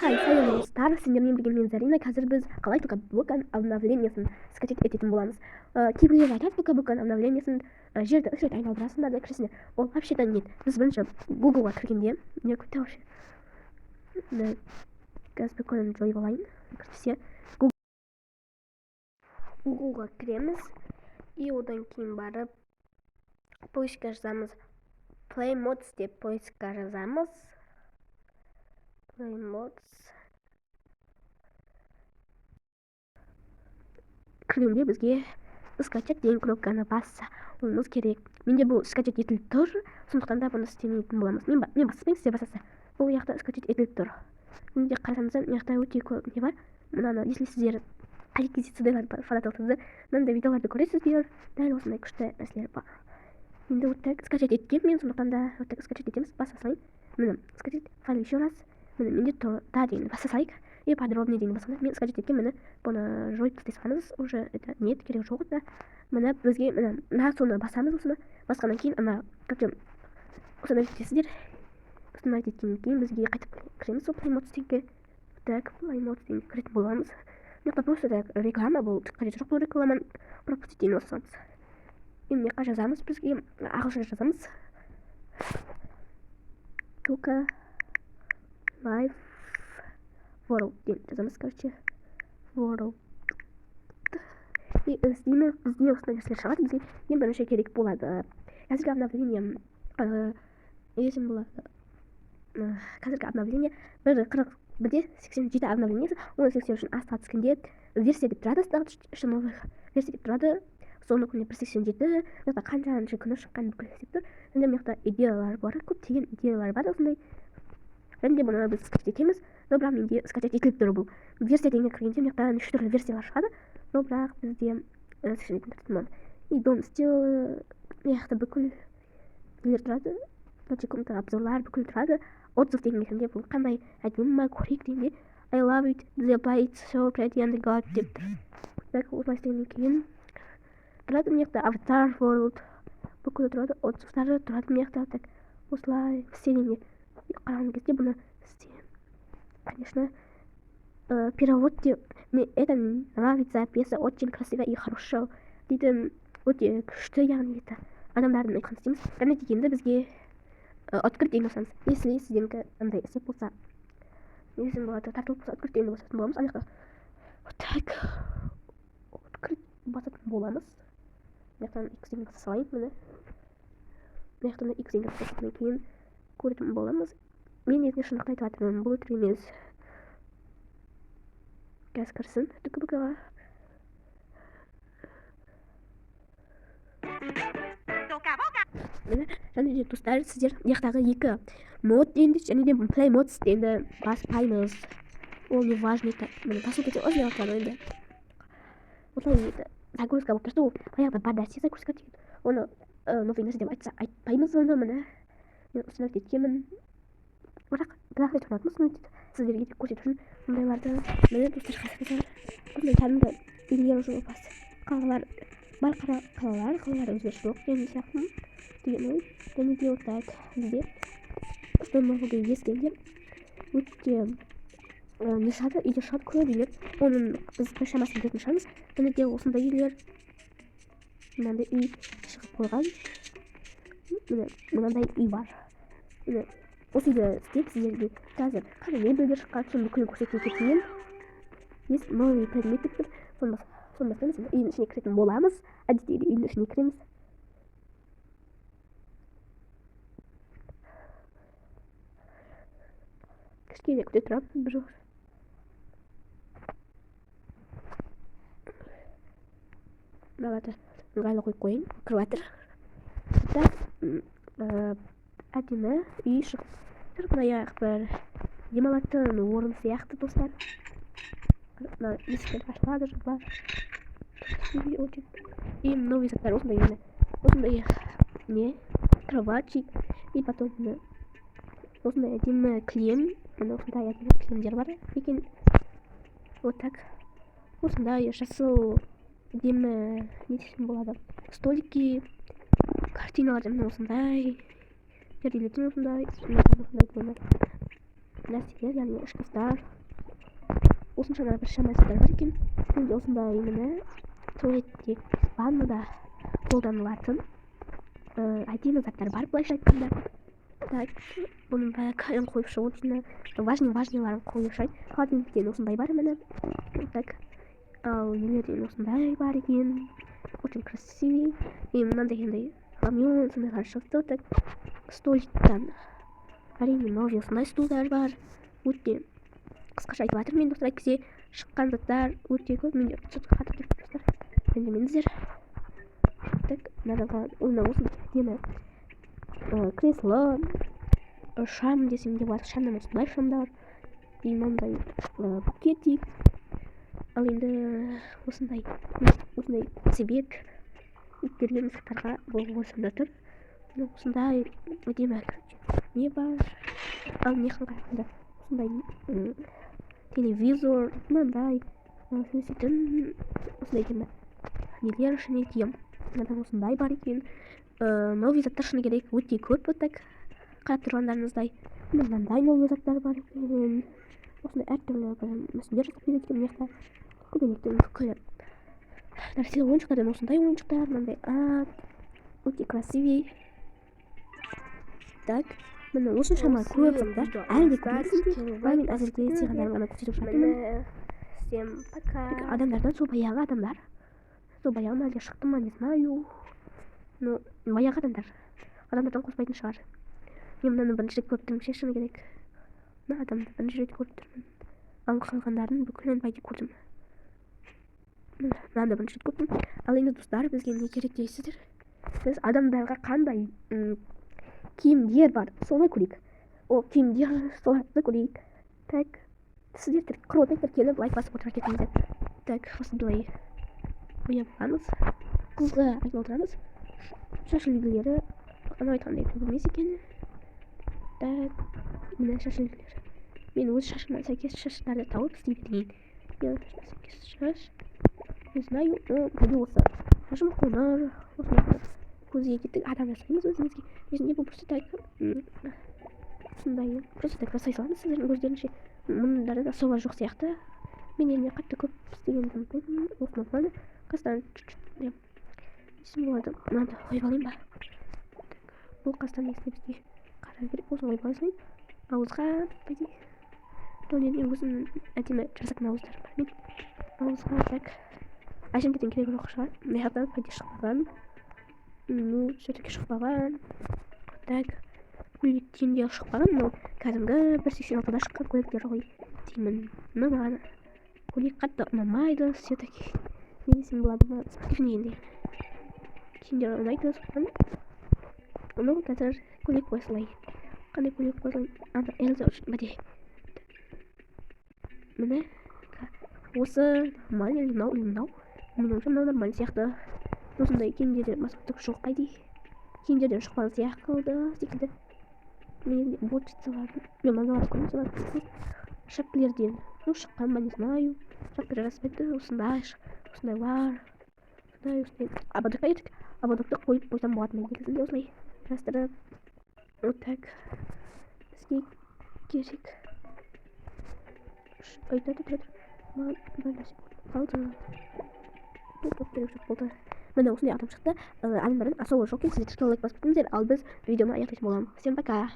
сәлеметсіздер, сендермен бірге мен Зарина. Қазір біз қалай Вкб обновлениесін скачать ететін боламыз. Кейбіреулер айтады, Вкб обновлениесін жерді 3 рет айналдырасыңдар да кіресіңдер. Ол вообще-то нет. Біз бірінші Google-ға кіргенде, не көтті вообще. Қазір бүкілін жойып алайын. Все Google-ға кіреміз. И одан кейін барып поискқа жазамыз. Play Mods деп поискқа жазамыз. Play Mods. Кіргенде бізге скачать деген кнопканы басуымыз керек. Менде бұл скачать етіліп тұр, сондықтан да бұны істемейтін боламыз. Мен баспаймын, сіздер басасыздар. Бұл яқта скачать етіліп тұр. Менде қарасаңыздар, яқта өте көп не бар. Мынаны, если сіздер реквизицияларды файлдасаңыздар, мынандай видеоларды көресіздер, дәл осындай күшті нәрселер бар. Енді өттік скачать еткем мен, сондықтан да өттік скачать етеміз, баса салайын. Міне, скачать файл еще раз. Міне, менде тұр, да деген баса салайық. И подробнее деген басқанда мен скачать еткен, мені бұны жойып тастай саламыз. Уже это нет, керек жоқ та. Міне бізге мына соны басамыз, осыны басқаннан кейін ана как установить етесіздер. Установить еткеннен кейін бізге қайтып кіреміз сол Play Mods теңге. Так, Play Mods теңге кіретін боламыз. Мына просто реклама, бұл қажет жоқ, бұл рекламаны пропустить дейін осыламыз. Мына жазамыз, бізге ағылшынша жазамыз. Только Live World деп жазамыз, короче. World. И іздейміз, бізге осындай нәрселер шығады, бізге ең бірінші керек болады. Қазіргі обновление есім болады. Қазіргі обновление 1.40.1.87 обновлениесі, оны 80 үшін асыға түскенде версия деп тұрады, статус новых версия деп тұрады. Соны күні 1.87, мына қаншаншы күні шыққан бүкіл есеп тұр. Енді мына идеялар бар, көптеген идеялар бар осындай. Және бұны біз скачать етеміз, но бірақ менде скачать етіліп тұр бұл. Версия дегенге кіргенде мына неше түрлі версиялар шығады, но бірақ бізде скачать етіліп. И дом стил яқты бүкіл нелер тұрады, каком-то обзорлар бүкіл тұрады. Отзыв дегенге кіргенде бұл қандай әдемі ма, көрейік дегенде I love it, the play it's so pretty and God деп тұр. Так, осылай істегеннен кейін тұрады мына Avatar World бүкіл тұрады, отзывтары тұрады мына так. Осылай істегенде қараған кезде бұны істеймін. Конечно, перевод деп, мне это нравится, пьеса очень красивая и хорошая дейді, өте күшті, яғни это адамдардың айтқан істейміз. Және дегенде бізге открыть деген басамыз. Если сіздерге андай істеп болса, несін болады, тартылып болса, открыть деген басатын боламыз. Ана так, открыть басатын боламыз. Мынаяқтан X деген баса салайын, міне. Мынаяқтан X деген баса салайын кейін көретін боламыз. Мен езге шындықты айтып жатырмын, бұл өтірік емес. Қазір кірсін, Вкб-ға. Міне, және де достар, сіздер яқтағы екі мод дегенде, және де Play Mods дегенде баспаймыз. Ол не важно, міне, посылкете өз яқтағы енді. Осылай еді, загрузка болып тұрды, ол баяғыда бар нәрсе загрузка деген. Оны новый нәрсе деп айтпаймыз, оны міне. Мен установить еткенмін. Бірақ рет ұнатым установить етіп, сіздерге де көрсету үшін мұндайларды. Міне достар, қасыңыздар. Бұндай кәдімгі үйлер жол бас. Қалалар бар, қалалар өзгеріс жоқ деген сияқты деген ой. Және де отак бізде установлуды ескенде өте не шығады, үйде шығады көп үйлер. Оның біз бір шамасын білетін шығамыз. Және де осындай үйлер мынандай үй шығып қойған. Мынандай үй бар. Осы үйді істеп сіздерге қазір қандай мебельдер шыққан, соны бүкілін көрсетіп кетейін. Есть новый предмет деп тұр. Соны бастаймыз, үйдің ішіне кіретін боламыз. Әдеттегідей үйдің ішіне кіреміз. Кішкене күте тұрамыз бір жол. Мыналарды ыңғайлы қойып қойын, кіріп жатыр. Әдемі үй шығып. Мынаяқ бір демалатын орын сияқты достар. Мына есіктер ашылады, жабылады. И новый заттар осындай не кроватчик. И потом осындай әдемі кілем. Мына осындай әдемі кілемдер бар екен. Вот так. Осындай жасыл әдемі не десем болады. Столики, картиналар міне осындай. Перделетін осындай нәрселер, яғни шкафтар. Осыншама бір шамасыздар бар екен. Менде осындай міне туалетте, ваннада қолданылатын әдемі заттар бар, былайша айтқанда. Так, бұның бәрін қойып шығу дейін, важниларын қойып шығайды. Холодильниктен осындай бар міне. Так, ал нелерден осындай бар екен. Очень красивый. И мынандай андай ламион сондайлар шықты. Так, столиктан әрине новый осындай стулдар бар. Өте қысқаша айтып жатырмын. Мен достар әйтпесе шыққан заттар өте көп. Менде сыртқа қатып кетіп достар. Ренжімеңіздер. Так, мына осындай әдемі кресло, шам десем де болады. Шамнан осындай шамдар. И мынандай букетик. Ал енді осындай себек иттерге мысықтарға бұл осында тұр. Осындай әдемі не бар. Ал механ қарағанда осындай телевизор, мынандай сөйтетін осындай әдемі нелер ішіне тием. Мынадан осындай бар екен. Новый заттар шыны керек өте көп. Так, қарап тұрғандарыңыздай мынандай новый заттар бар екен. Осындай әртүрлі мүсіндер жасап береді екен. Мына жақта көбелектің бүкіл нәрселер, ойыншықтардан осындай ойыншықтар, мынандай өте красивый. Так, міне осыншама көп заттар. Әлі де көресіңдер. Мен әзірге саған ғана көрсетіп жатырмын. Всем пока. Адамдардан сол баяғы адамдар. Сол баяғы ма әлде шықты ма, не знаю. Ну, баяғы адамдардан қоспайтын шығар. Мен мынаны бірінші рет көріп тұрмын, шешімі керек. Мына адамды бірінші рет көріп тұрмын. Ал қалғандарын бүкілін бәйде көрдім. Мынаны бірінші рет көрдім. Ал енді достар, бізге не керек дейсіздер? Біз адамдарға қандай киімдер бар, соны көрейік. О, киімдер соларды көрейік. Так, сіздер құротектер келіп лайк басып отыра кетіңіздер. Так, осы былай бояп аламыз. Қызға айтып отырамыз. Шаш үлгілері анау айтқандай көп емес екен. Так, міне шаш үлгілері. Мен өз шашыма сәйкес шаштарды тауып істей берейін. Мен шашыма сәйкес шаш. Не знаю, бұл осы. Шашым қоңыр. Көзге кеттік адам жасаймыз өзімізге. Өзінде бұл просто так сондай. Просто так жасай саламыз сіздердің көздерінше. Мұндары да соға жоқ сияқты. Мен еліне қатты көп істегенді ұмытпаймын. Осыны болады. Қастан чуть-чуть несін болады. Мынады қойып алайын ба? Бұл қастан несіне бізге қарау керек. Осыны қойып алайын. Ауызға бәйде. Өнерден өзінің әдемі жасатын ауыздар бар. Мен ауызға так әжімдерден керек жоқ шығар. Мехаттан бәйде шықпаған. Ну, все-таки шықпаған. Так, көйлектен де шықпаған. Но кәдімгі 1.86-да шыққан көйлектер ғой деймін. Но маған көйлек қатты ұнамайды. Все-таки не десем болады ма? Спортивный енді киімдер ұнайды. Оны қазір көйлек қойсылай. Қандай көйлек қойсылай? Анда Эльза үшін бәде. Міне осы нормально или мынау? Меніңше мынау нормально сияқты. Осындай киімдерден басқа түк жоқ қайди. Киімдерден шықпаған секілді. Мен бортицалар. Мен мыналарды көрмей соларды. Шапкілерден. Ну, шыққан ба, не знаю. Шапкілер распайды. Осындайлар. Осындай. Абадокқа едік. Абадокты қойып қойсам болатын негізінде осылай жастырып. Вот так. Бізге керек. Айтады тұрады. Маған бір нәрсе қалды. Болды. Міне осындай адам шықты. Адамдардың асауы жоқ екен. Сіздер лайк басып кетіңіздер, ал біз видеоны аяқтайтын боламыз. Всем пока.